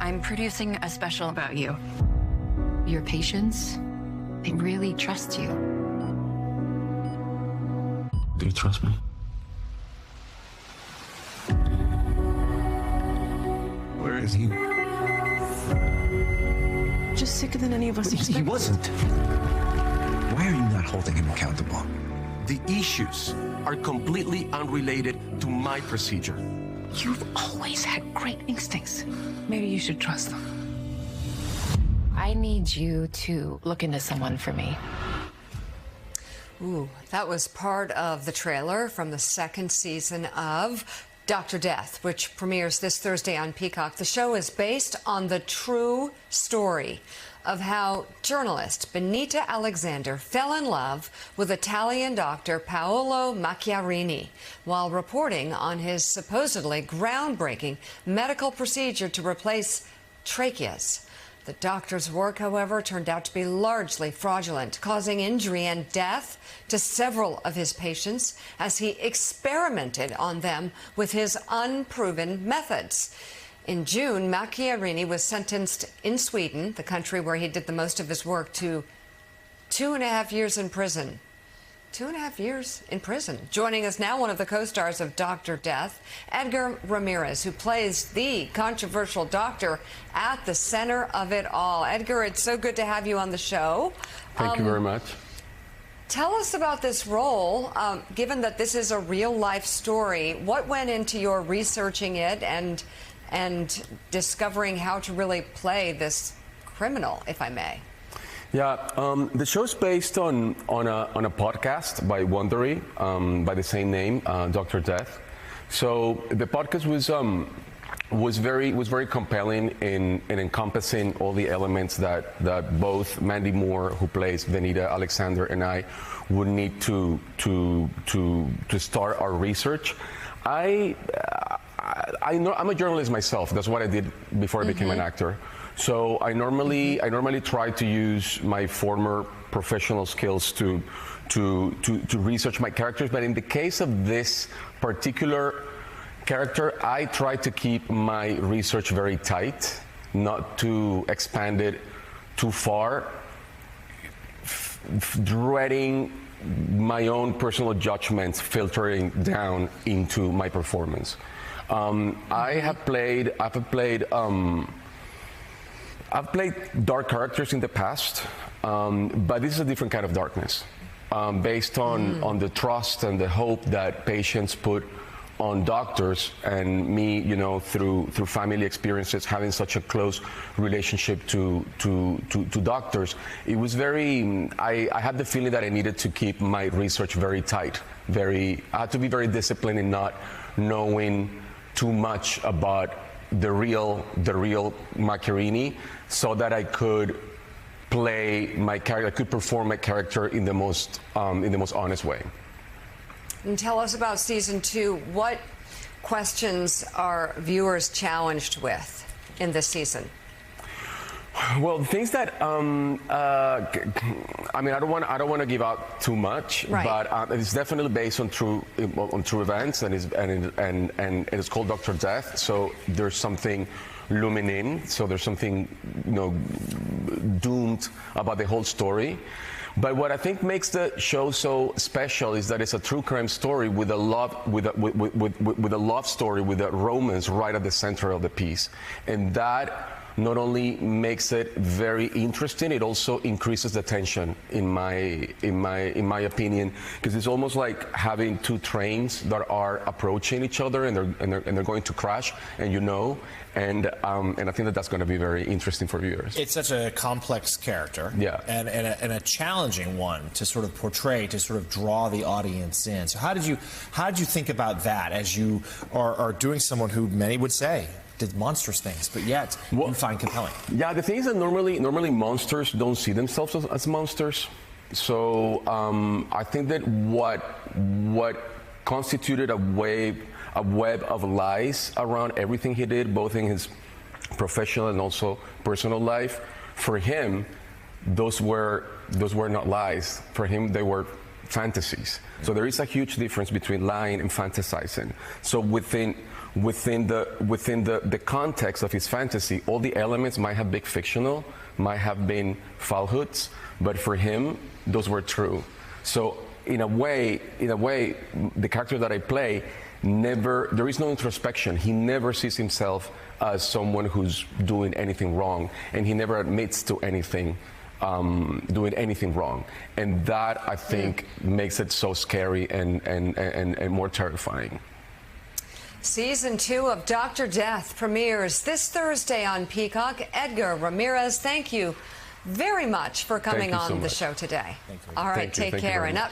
I'm producing a special about you. Your patients, they really trust you. Do you trust me? Where is he? Just sicker than any of us expected. He wasn't. Why are you not holding him accountable? The issues are completely unrelated to my procedure. You've always had great instincts. Maybe you should trust them. I need you to look into someone for me. Ooh, that was part of the trailer from the second season of Dr. Death, which premieres this Thursday on Peacock. The show is based on the true story of how journalist Benita Alexander fell in love with Italian doctor Paolo Macchiarini while reporting on his supposedly groundbreaking medical procedure to replace tracheas. The doctor's work, however, turned out to be largely fraudulent, causing injury and death to several of his patients as he experimented on them with his unproven methods. In June, Macchiarini was sentenced in Sweden, the country where he did the most of his work, to 2.5 years in prison. 2.5 years in prison. Joining us now, one of the co-stars of Dr. Death, Edgar Ramirez, who plays the controversial doctor at the center of it all. Edgar, it's so good to have you on the show. Thank you very much. Tell us about this role, given that this is a real-life story. What went into your researching it and discovering how to really play this criminal, if I may? Yeah, the show's based on a podcast by Wondery by the same name, Dr. Death. So the podcast was very compelling in encompassing all the elements that both Mandy Moore, who plays Benita Alexander, and I would need to start our research. I'm a journalist myself. That's what I did before I became an actor. So I normally try to use my former professional skills to research my characters. But in the case of this particular character, I try to keep my research very tight, not to expand it too far, dreading my own personal judgments filtering down into my performance. I've played dark characters in the past, but this is a different kind of darkness, based on the trust and the hope that patients put on doctors, and me, through family experiences, having such a close relationship to doctors. It was I had the feeling that I needed to keep my research very tight. I had to be very disciplined in not knowing too much about the real Macchiarini, so that I could play my character, I could perform my character in the most honest way. And tell us about season 2. What questions are viewers challenged with in this season? Well, things that I don't want to give out too much, right. But it's definitely based on true events, and it's called Dr. Death. So there's something looming in. So there's something doomed about the whole story. But what I think makes the show so special is that it's a true crime story with a love story, with a romance right at the center of the piece, and that not only makes it very interesting, it also increases the tension, in my opinion, because it's almost like having two trains that are approaching each other, and they're going to crash, and and I think that's going to be very interesting for viewers. It's such a complex character, yeah, and a challenging one to sort of portray, to sort of draw the audience in. So how did you think about that as you are doing someone who many would say did monstrous things, but yet you find compelling? Yeah, the thing is that normally monsters don't see themselves as monsters. So I think that what constituted a web of lies around everything he did, both in his professional and also personal life, for him, those were not lies. For him, they were fantasies. So there is a huge difference between lying and fantasizing. So within within the context of his fantasy, all the elements might have been fictional, might have been falsehoods, but for him, those were true. So in a way, the character that I play there is no introspection. He never sees himself as someone who's doing anything wrong, and he never admits to anything, doing anything wrong. And that, I think, makes it so scary and more terrifying. Season 2 of Dr. Death premieres this Thursday on Peacock. Edgar Ramirez, thank you very much for coming on the show today. Thank you. All right, take care. And up